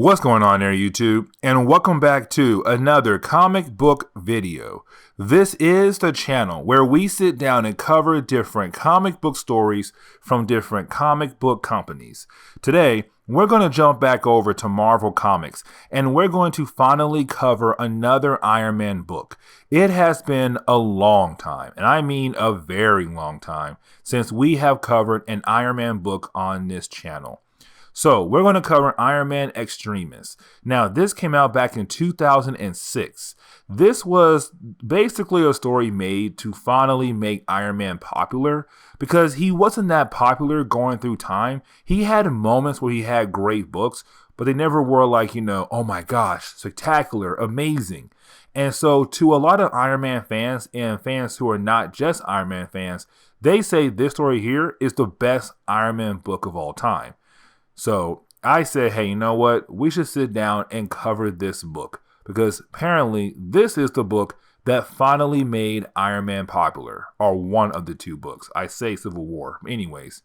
What's going on there, YouTube? And welcome back to another comic book video. This is the channel where we sit down and cover different comic book stories from different comic book companies. Today, we're going to jump back over to Marvel Comics, and we're going to finally cover another Iron Man book. It has been a long time, and I mean a very long time, since we have covered an Iron Man book on this channel. So we're going to cover Iron Man Extremis. Now, this came out back in 2006. This was basically a story made to finally make Iron Man popular because he wasn't that popular going through time. He had moments where he had great books, but they never were like, oh my gosh, spectacular, amazing. And so to a lot of Iron Man fans and fans who are not just Iron Man fans, they say this story here is the best Iron Man book of all time. So I said, hey, you know what? We should sit down and cover this book because apparently this is the book that finally made Iron Man popular, or one of the two books. I say Civil War anyways,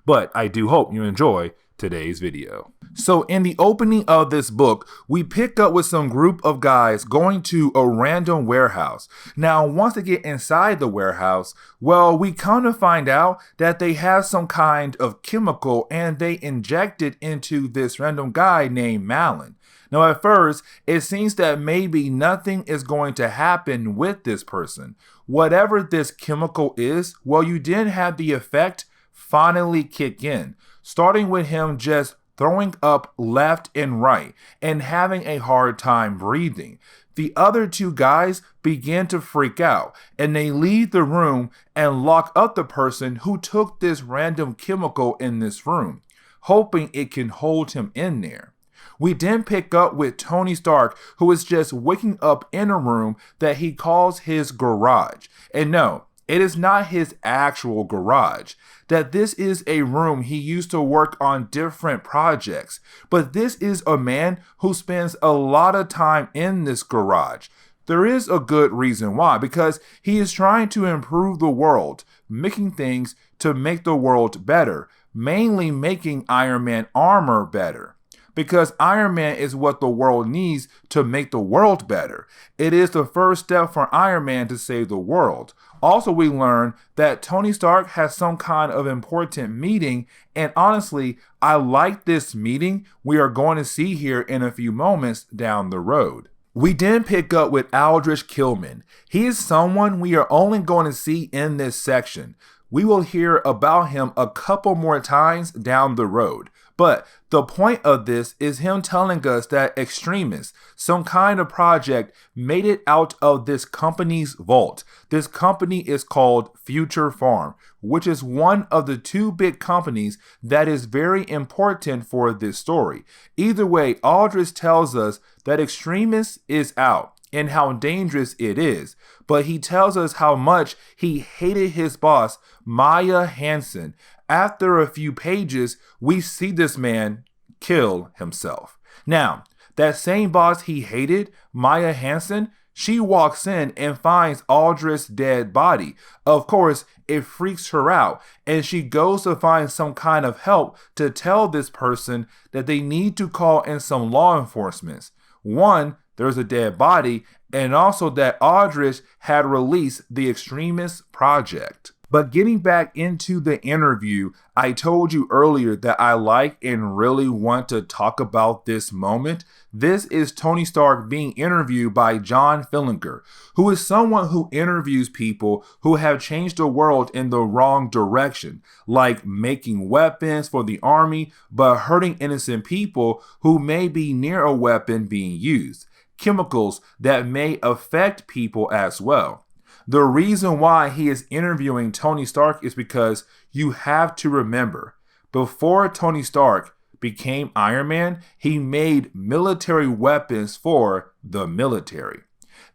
but I do hope you enjoy today's video. So in the opening of this book, we pick up with some group of guys going to a random warehouse. Now, once they get inside the warehouse, well, we come to find out that they have some kind of chemical and they inject it into this random guy named Malin. Now, at first, it seems that maybe nothing is going to happen with this person. Whatever this chemical is, well, you didn't have the effect finally kick in, starting with him just throwing up left and right and having a hard time breathing. The other two guys begin to freak out and they leave the room and lock up the person who took this random chemical in this room, hoping it can hold him in there. We then pick up with Tony Stark, who is just waking up in a room that he calls his garage. And no, it is not his actual garage. That this is a room he used to work on different projects. But this is a man who spends a lot of time in this garage. There is a good reason why, because he is trying to improve the world, making things to make the world better, mainly making Iron Man armor better. Because Iron Man is what the world needs to make the world better. It is the first step for Iron Man to save the world. Also, we learn that Tony Stark has some kind of important meeting, and honestly, I like this meeting we are going to see here in a few moments down the road. We then pick up with Aldrich Kilman. He is someone we are only going to see in this section. We will hear about him a couple more times down the road. But the point of this is him telling us that Extremis, some kind of project, made it out of this company's vault. This company is called Future Farm, which is one of the two big companies that is very important for this story. Either way, Aldrich tells us that Extremis is out and how dangerous it is, but he tells us how much he hated his boss, Maya Hansen. After a few pages, we see this man kill himself. Now, that same boss he hated, Maya Hansen, she walks in and finds Aldrich's dead body. Of course, it freaks her out, and she goes to find some kind of help to tell this person that they need to call in some law enforcement. One, there's a dead body, and also that Aldrich had released the Extremis project. But getting back into the interview, I told you earlier that I like and really want to talk about this moment. This is Tony Stark being interviewed by John Fillinger, who is someone who interviews people who have changed the world in the wrong direction, like making weapons for the army, but hurting innocent people who may be near a weapon being used, chemicals that may affect people as well. The reason why he is interviewing Tony Stark is because you have to remember, before Tony Stark became Iron Man, he made military weapons for the military.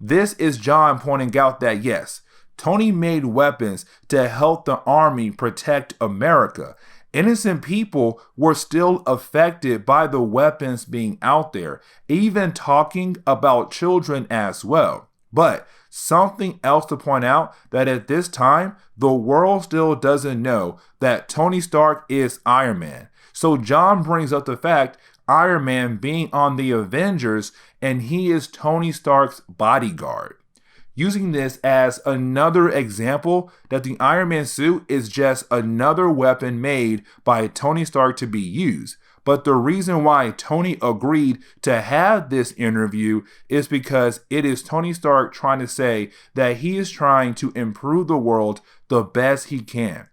This is John pointing out that yes, Tony made weapons to help the army protect America. Innocent people were still affected by the weapons being out there, even talking about children as well. But something else to point out, that at this time, the world still doesn't know that Tony Stark is Iron Man. So John brings up the fact Iron Man being on the Avengers and he is Tony Stark's bodyguard. Using this as another example that the Iron Man suit is just another weapon made by Tony Stark to be used. But the reason why Tony agreed to have this interview is because it is Tony Stark trying to say that he is trying to improve the world the best he can.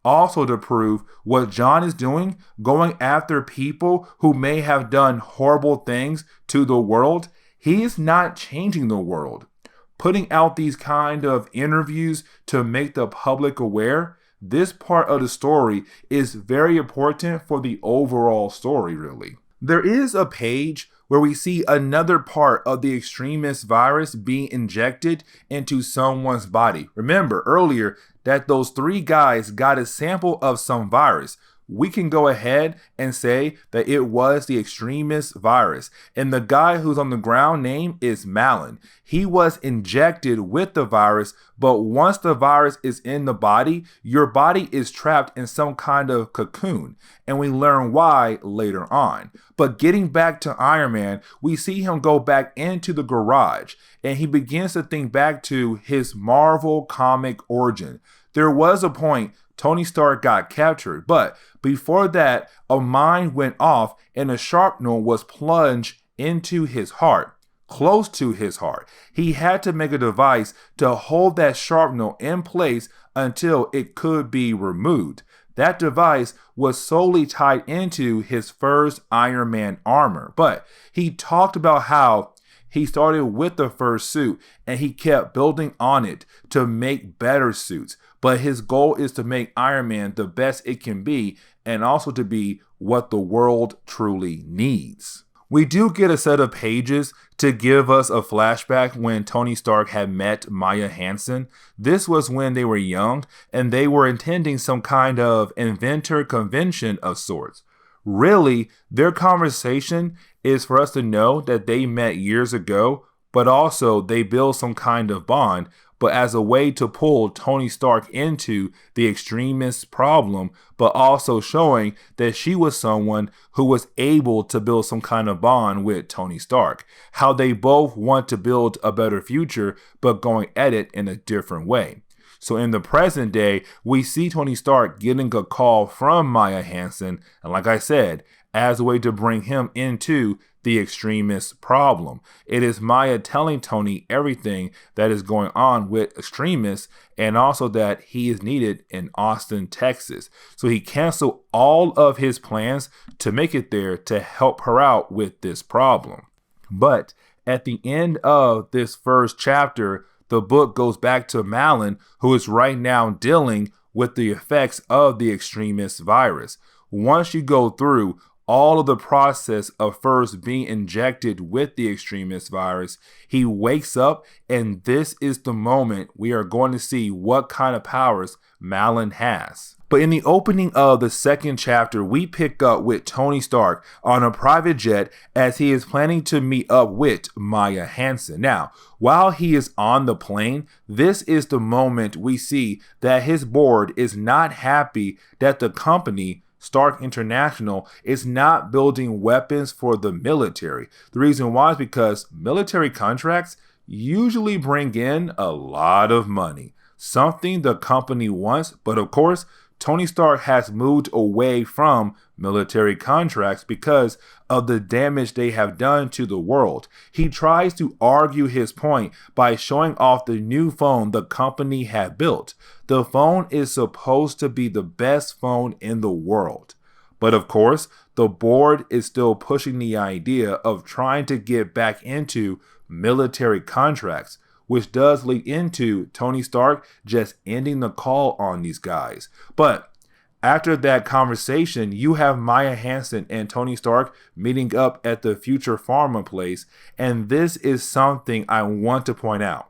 Also to prove what John is doing, going after people who may have done horrible things to the world, he is not changing the world. Putting out these kind of interviews to make the public aware, this part of the story is very important for the overall story, really. There is a page where we see another part of the extremist virus being injected into someone's body. Remember earlier that those 3 guys got a sample of some virus. We can go ahead and say that it was the extremist virus. And the guy who's on the ground name is Malin. He was injected with the virus, but once the virus is in the body, your body is trapped in some kind of cocoon. And we learn why later on. But getting back to Iron Man, we see him go back into the garage and he begins to think back to his Marvel comic origin. There was a point Tony Stark got captured, but before that, a mine went off and a shrapnel was plunged into his heart, close to his heart. He had to make a device to hold that shrapnel in place until it could be removed. That device was solely tied into his first Iron Man armor, but he talked about how he started with the first suit and he kept building on it to make better suits. But his goal is to make Iron Man the best it can be and also to be what the world truly needs. We do get a set of pages to give us a flashback when Tony Stark had met Maya Hansen. This was when they were young and they were attending some kind of inventor convention of sorts. Really, their conversation is for us to know that they met years ago, but also they build some kind of bond, but as a way to pull Tony Stark into the extremist problem, but also showing that she was someone who was able to build some kind of bond with Tony Stark. How they both want to build a better future, but going at it in a different way. So in the present day, we see Tony Stark getting a call from Maya Hansen, and like I said, as a way to bring him into the extremist problem. It is Maya telling Tony everything that is going on with extremists and also that he is needed in Austin, Texas. So he canceled all of his plans to make it there to help her out with this problem. But at the end of this first chapter, the book goes back to Malin, who is right now dealing with the effects of the extremist virus. Once you go through all of the process of first being injected with the extremist virus, he wakes up, and this is the moment we are going to see what kind of powers Malin has. But in the opening of the second chapter, we pick up with Tony Stark on a private jet as he is planning to meet up with Maya Hansen. Now, while he is on the plane, this is the moment we see that his board is not happy that the company Stark International is not building weapons for the military. The reason why is because military contracts usually bring in a lot of money, something the company wants, but of course, Tony Stark has moved away from military contracts because of the damage they have done to the world. He tries to argue his point by showing off the new phone the company had built. The phone is supposed to be the best phone in the world. But of course, the board is still pushing the idea of trying to get back into military contracts, which does lead into Tony Stark just ending the call on these guys. But after that conversation, you have Maya Hansen and Tony Stark meeting up at the Future Pharma place, and this is something I want to point out.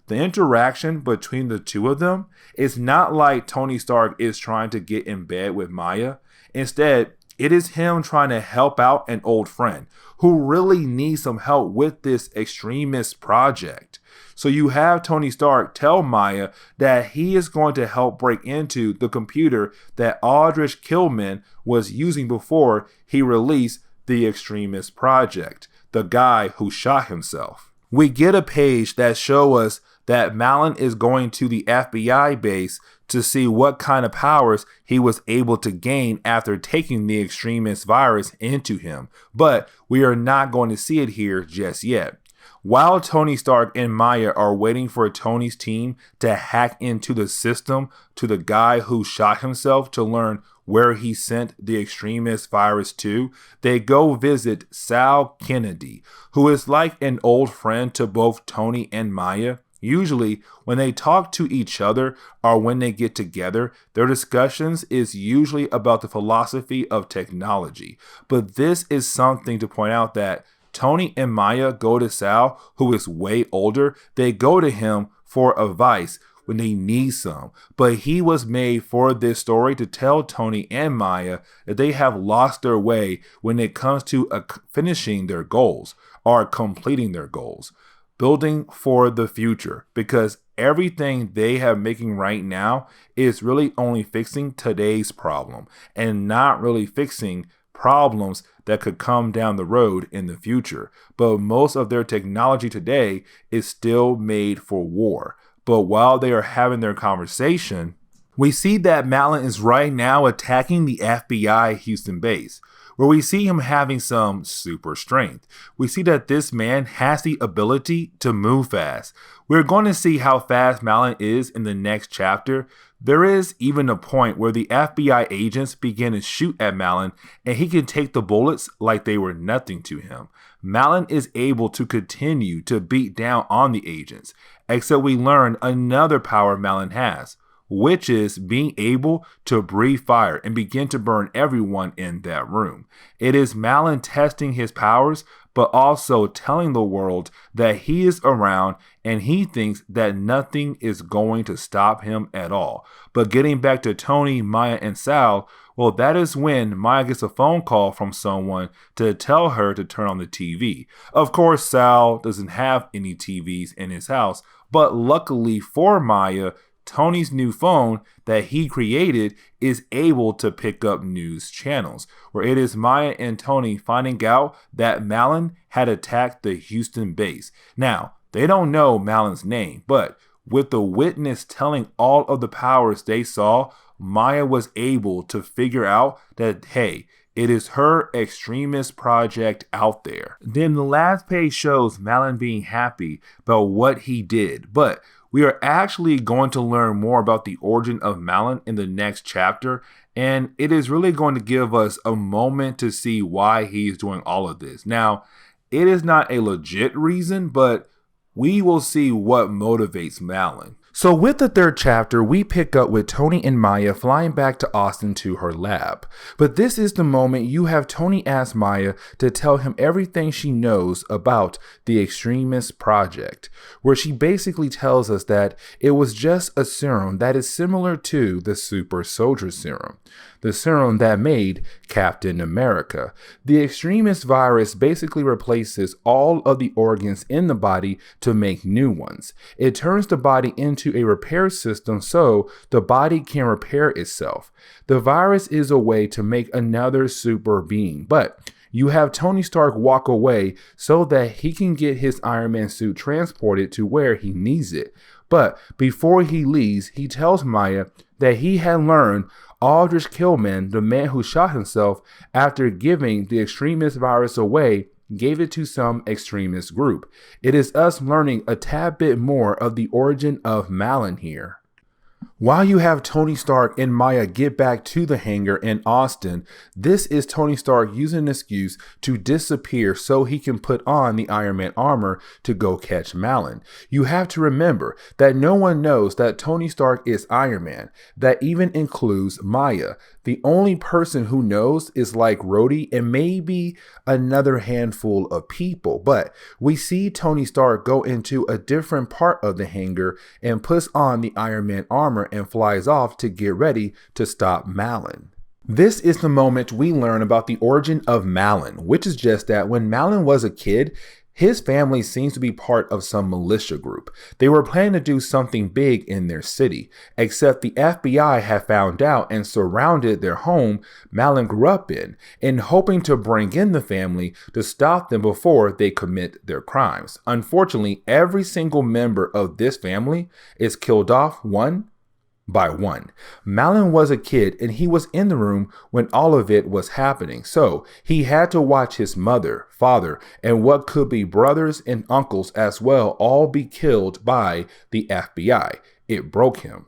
The interaction between the two of them is not like Tony Stark is trying to get in bed with Maya. Instead, it is him trying to help out an old friend who really needs some help with this extremist project. So you have Tony Stark tell Maya that he is going to help break into the computer that Aldrich Killman was using before he released the extremist project, the guy who shot himself. We get a page that shows us that Malin is going to the FBI base to see what kind of powers he was able to gain after taking the extremist virus into him, but we are not going to see it here just yet. While Tony Stark and Maya are waiting for Tony's team to hack into the system to the guy who shot himself to learn where he sent the extremist virus to, they go visit Sal Kennedy, who is like an old friend to both Tony and Maya. Usually, when they talk to each other or when they get together, their discussions is usually about the philosophy of technology. But this is something to point out that Tony and Maya go to Sal, who is way older. They go to him for advice when they need some. But he was made for this story to tell Tony and Maya that they have lost their way when it comes to finishing their goals or completing their goals. Building for the future, because everything they have making right now is really only fixing today's problem and not really fixing problems that could come down the road in the future. But most of their technology today is still made for war. But while they are having their conversation, we see that Malin is right now attacking the FBI Houston base, where we see him having some super strength. We see that this man has the ability to move fast. We're going to see how fast Malin is in the next chapter. There is even a point where the FBI agents begin to shoot at Malin and he can take the bullets like they were nothing to him. Malin is able to continue to beat down on the agents, except we learn another power Malin has, which is being able to breathe fire and begin to burn everyone in that room. It is Malin testing his powers, but also telling the world that he is around and he thinks that nothing is going to stop him at all. But getting back to Tony, Maya, and Sal, well, that is when Maya gets a phone call from someone to tell her to turn on the TV. Of course, Sal doesn't have any TVs in his house, but luckily for Maya, Tony's new phone that he created is able to pick up news channels, where it is Maya and Tony finding out that Malin had attacked the Houston base. Now, they don't know Malin's name, but with the witness telling all of the powers they saw, Maya was able to figure out that, hey, it is her extremist project out there. Then the last page shows Malin being happy about what he did, but we are actually going to learn more about the origin of Malin in the next chapter, and it is really going to give us a moment to see why he's doing all of this. Now, it is not a legit reason, but we will see what motivates Malin. So with the third chapter, we pick up with Tony and Maya flying back to Austin to her lab. But this is the moment you have Tony ask Maya to tell him everything she knows about the extremist project, where she basically tells us that it was just a serum that is similar to the super soldier serum, the serum that made Captain America. The extremist virus basically replaces all of the organs in the body to make new ones. It turns the body into a repair system so the body can repair itself. The virus is a way to make another super being, but you have Tony Stark walk away so that he can get his Iron Man suit transported to where he needs it. But before he leaves, he tells Maya that he had learned Aldrich Killman, the man who shot himself after giving the extremist virus away, gave it to some extremist group. It is us learning a tad bit more of the origin of Malin here. While you have Tony Stark and Maya get back to the hangar in Austin, this is Tony Stark using an excuse to disappear so he can put on the Iron Man armor to go catch Malin. You have to remember that no one knows that Tony Stark is Iron Man. That even includes Maya. The only person who knows is like Rhodey and maybe another handful of people. But we see Tony Stark go into a different part of the hangar and puts on the Iron Man armor and flies off to get ready to stop Malin. This is the moment we learn about the origin of Malin, which is just that when Malin was a kid, His family seems to be part of some militia group. They were planning to do something big in their city, except the FBI had found out and surrounded their home Malin grew up in hoping to bring in the family to stop them before they commit their crimes. Unfortunately, every single member of this family is killed off one by one. Malin was a kid and he was in the room when all of it was happening. So he had to watch his mother, father, and what could be brothers and uncles as well all be killed by the FBI. It broke him.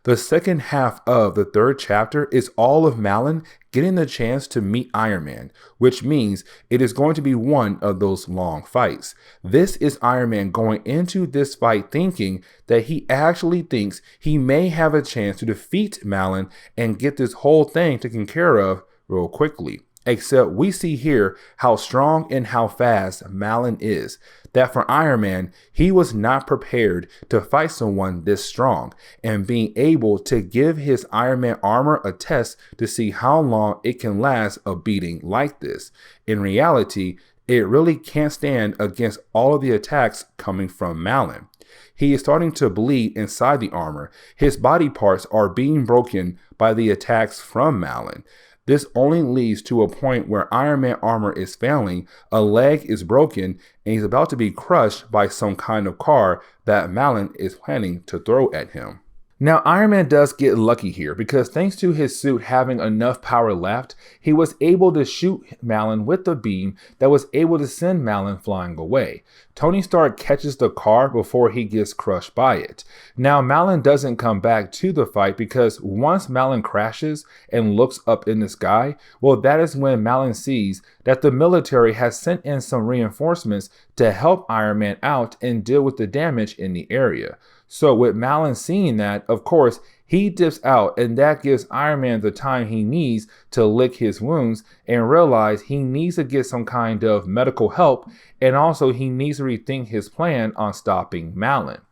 The second half of the third chapter is all of Malin getting the chance to meet Iron Man, which means it is going to be one of those long fights. This is Iron Man going into this fight thinking that he actually thinks he may have a chance to defeat Malin and get this whole thing taken care of real quickly. Except we see here how strong and how fast Malin is. That for Iron Man, he was not prepared to fight someone this strong, and being able to give his Iron Man armor a test to see how long it can last a beating like this. In reality, it really can't stand against all of the attacks coming from Malin. He is starting to bleed inside the armor. His body parts are being broken by the attacks from Malin. This only leads to a point where Iron Man armor is failing, a leg is broken, and he's about to be crushed by some kind of car that Malin is planning to throw at him. Now, Iron Man does get lucky here because thanks to his suit having enough power left, he was able to shoot Malin with a beam that was able to send Malin flying away. Tony Stark catches the car before he gets crushed by it. Now, Malin doesn't come back to the fight because once Malin crashes and looks up in the sky, well, that is when Malin sees that the military has sent in some reinforcements to help Iron Man out and deal with the damage in the area. So with Malin seeing that, of course, he dips out, and that gives Iron Man the time he needs to lick his wounds and realize he needs to get some kind of medical help, and also he needs to rethink his plan on stopping Malin.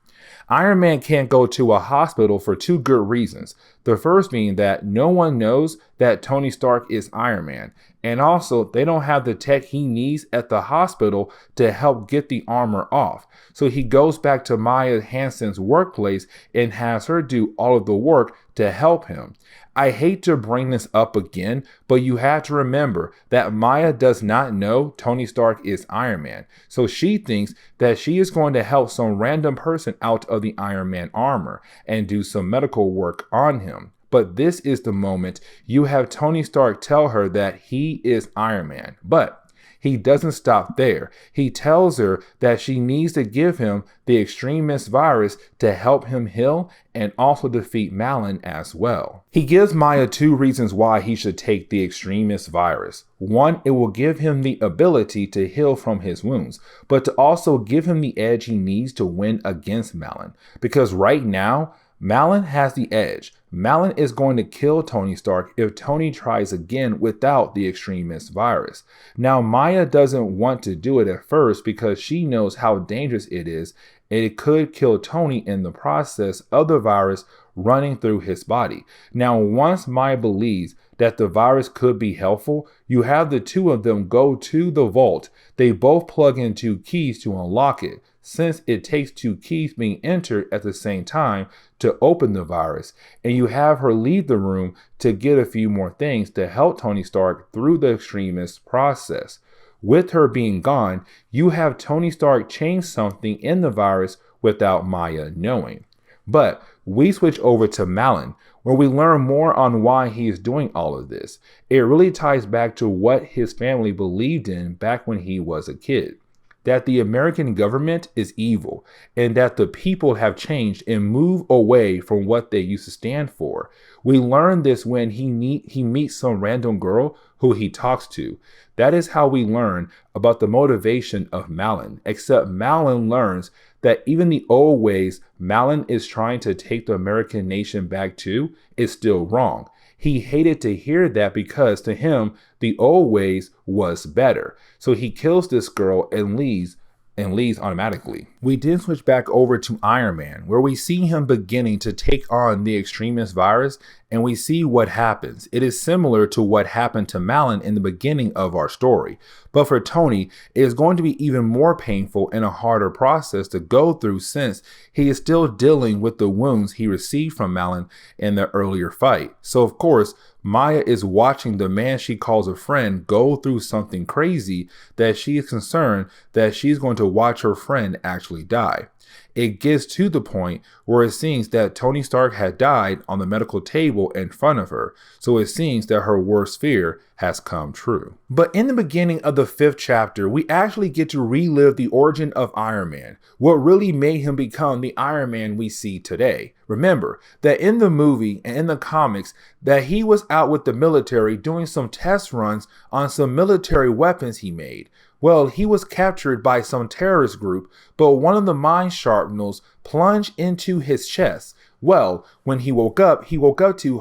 Iron Man can't go to a hospital for two good reasons. The first being that no one knows that Tony Stark is Iron Man, and also they don't have the tech he needs at the hospital to help get the armor off. So he goes back to Maya Hansen's workplace and has her do all of the work to help him. I hate to bring this up again, but you have to remember that Maya does not know Tony Stark is Iron Man. So she thinks that she is going to help some random person out of the Iron Man armor and do some medical work on him. But this is the moment you have Tony Stark tell her that he is Iron Man. But he doesn't stop there. He tells her that she needs to give him the extremist virus to help him heal and also defeat Malin as well. He gives Maya two reasons why he should take the extremist virus. One, it will give him the ability to heal from his wounds, but to also give him the edge he needs to win against Malin. Because right now, Malin has the edge. Malin is going to kill Tony Stark if Tony tries again without the extremist virus. Now, Maya doesn't want to do it at first because she knows how dangerous it is, and it could kill Tony in the process of the virus running through his body. Now, once Maya believes that the virus could be helpful, you have the two of them go to the vault. They both plug in two keys to unlock it, since it takes two keys being entered at the same time to open the virus, and you have her leave the room to get a few more things to help Tony Stark through the extremist process. With her being gone, you have Tony Stark change something in the virus without Maya knowing. But we switch over to Malin, where we learn more on why he is doing all of this. It really ties back to what his family believed in back when he was a kid. That the American government is evil and that the people have changed and moved away from what they used to stand for. We learn this when he meets some random girl who he talks to. That is how we learn about the motivation of Malin, except Malin learns that even the old ways Malin is trying to take the American nation back to is still wrong. He hated to hear that because to him, the old ways was better. So he kills this girl and leaves and leaves automatically. We then switch back over to Iron Man, where we see him beginning to take on the extremist virus, and we see what happens. It is similar to what happened to Malin in the beginning of our story. But for Tony, it is going to be even more painful and a harder process to go through since he is still dealing with the wounds he received from Malin in the earlier fight. So of course, Maya is watching the man she calls a friend go through something crazy that she is concerned that she's going to watch her friend actually die. It gets to the point where it seems that Tony Stark had died on the medical table in front of her, so it seems that her worst fear has come true. But in the beginning of the 5th chapter, we actually get to relive the origin of Iron Man, what really made him become the Iron Man we see today. Remember that in the movie and in the comics that he was out with the military doing some test runs on some military weapons he made. Well, he was captured by some terrorist group, but one of the mind sharpeners plunged into his chest. Well, when he woke up to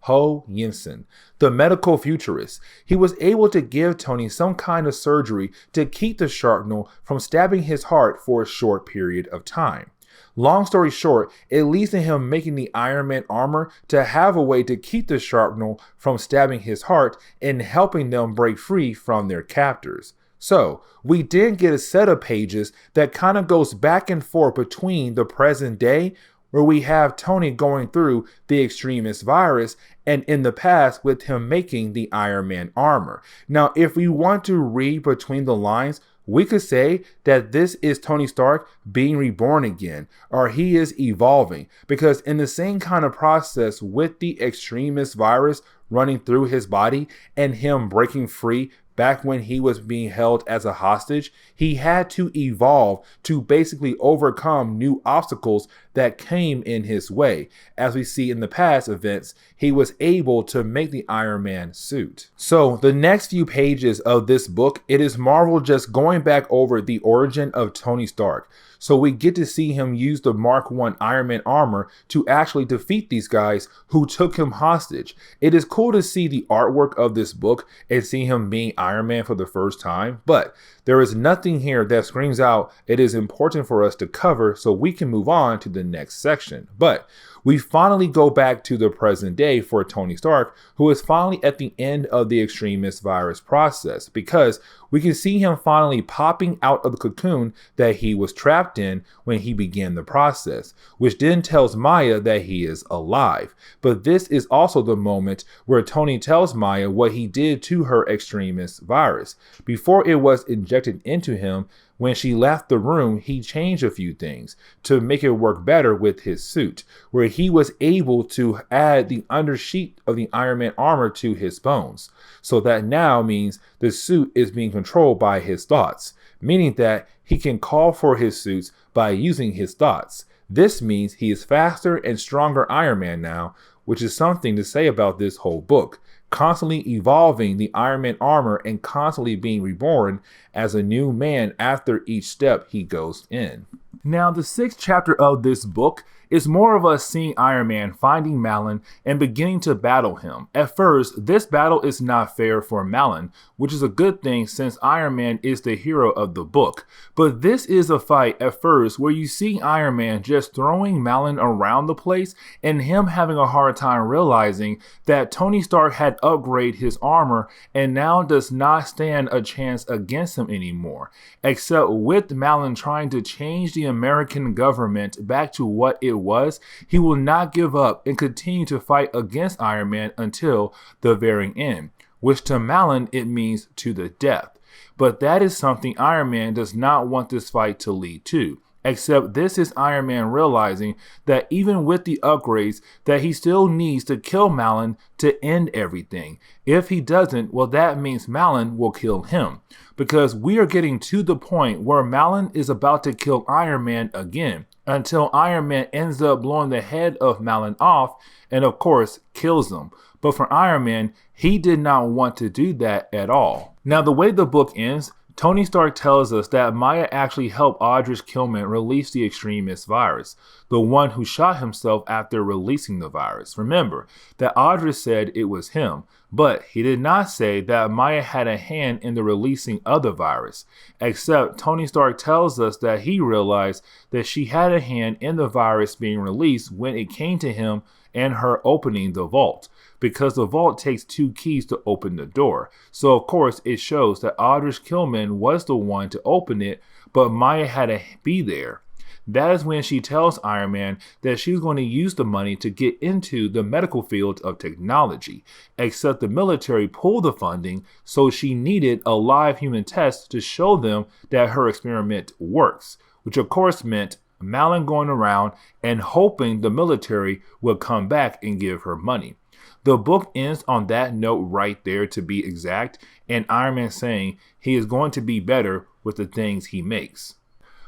Ho Yinsen, the medical futurist. He was able to give Tony some kind of surgery to keep the sharpener from stabbing his heart for a short period of time. Long story short, it leads to him making the Iron Man armor to have a way to keep the sharpener from stabbing his heart and helping them break free from their captors. So, we then get a set of pages that kind of goes back and forth between the present day, where we have Tony going through the extremist virus, and in the past with him making the Iron Man armor. Now, if we want to read between the lines, we could say that this is Tony Stark being reborn again, or he is evolving, because in the same kind of process with the extremist virus running through his body and him breaking free back when he was being held as a hostage, he had to evolve to basically overcome new obstacles that came in his way. As we see in the past events, he was able to make the Iron Man suit. So the next few pages of this book, it is Marvel just going back over the origin of Tony Stark. So we get to see him use the Mark I Iron Man armor to actually defeat these guys who took him hostage. It is cool to see the artwork of this book and see him being Iron Man for the first time, but there is nothing here that screams out it is important for us to cover so we can move on to the next section. But we finally go back to the present day for Tony Stark, who is finally at the end of the extremist virus process, because we can see him finally popping out of the cocoon that he was trapped in when he began the process, which then tells Maya that he is alive. But this is also the moment where Tony tells Maya what he did to her extremist virus. Before it was injected into him, when she left the room, he changed a few things to make it work better with his suit, where he was able to add the undersheet of the Iron Man armor to his bones. So that now means the suit is being controlled by his thoughts, meaning that he can call for his suits by using his thoughts. This means he is faster and stronger Iron Man now, which is something to say about this whole book. Constantly evolving the Iron Man armor and constantly being reborn as a new man after each step he goes in. Now, the 6th chapter of this book is more of us seeing Iron Man finding Malin and beginning to battle him. At first, this battle is not fair for Malin, which is a good thing since Iron Man is the hero of the book. But this is a fight at first where you see Iron Man just throwing Malin around the place and him having a hard time realizing that Tony Stark had upgraded his armor and now does not stand a chance against him anymore, except with Malin trying to change the American government back to what it was. He will not give up and continue to fight against Iron Man until the very end, which to Malin it means to the death. But that is something Iron Man does not want this fight to lead to. Except this is Iron Man realizing that even with the upgrades that he still needs to kill Malin to end everything. If he doesn't, well, that means Malin will kill him. Because we are getting to the point where Malin is about to kill Iron Man again, until Iron Man ends up blowing the head of Malin off and of course kills him. But for Iron Man, he did not want to do that at all. Now, the way the book ends, Tony Stark tells us that Maya actually helped Aldrich Kilman release the extremist virus, the one who shot himself after releasing the virus. Remember that Aldrich said it was him, but he did not say that Maya had a hand in the releasing of the virus, except Tony Stark tells us that he realized that she had a hand in the virus being released when it came to him and her opening the vault, because the vault takes 2 keys to open the door. So of course it shows that Aldrich Kilman was the one to open it, but Maya had to be there. That is when she tells Iron Man that she's going to use the money to get into the medical field of technology, except the military pulled the funding, so she needed a live human test to show them that her experiment works, which of course meant Malin going around and hoping the military would come back and give her money. The book ends on that note right there, to be exact, and Iron Man saying he is going to be better with the things he makes.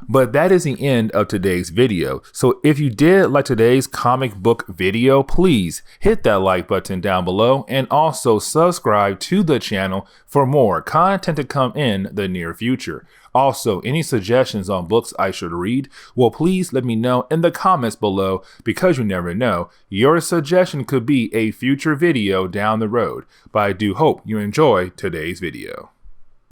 But that is the end of today's video. So if you did like today's comic book video, please hit that like button down below and also subscribe to the channel for more content to come in the near future. Also, any suggestions on books I should read, well, please let me know in the comments below, because you never know, your suggestion could be a future video down the road. But I do hope you enjoy today's video.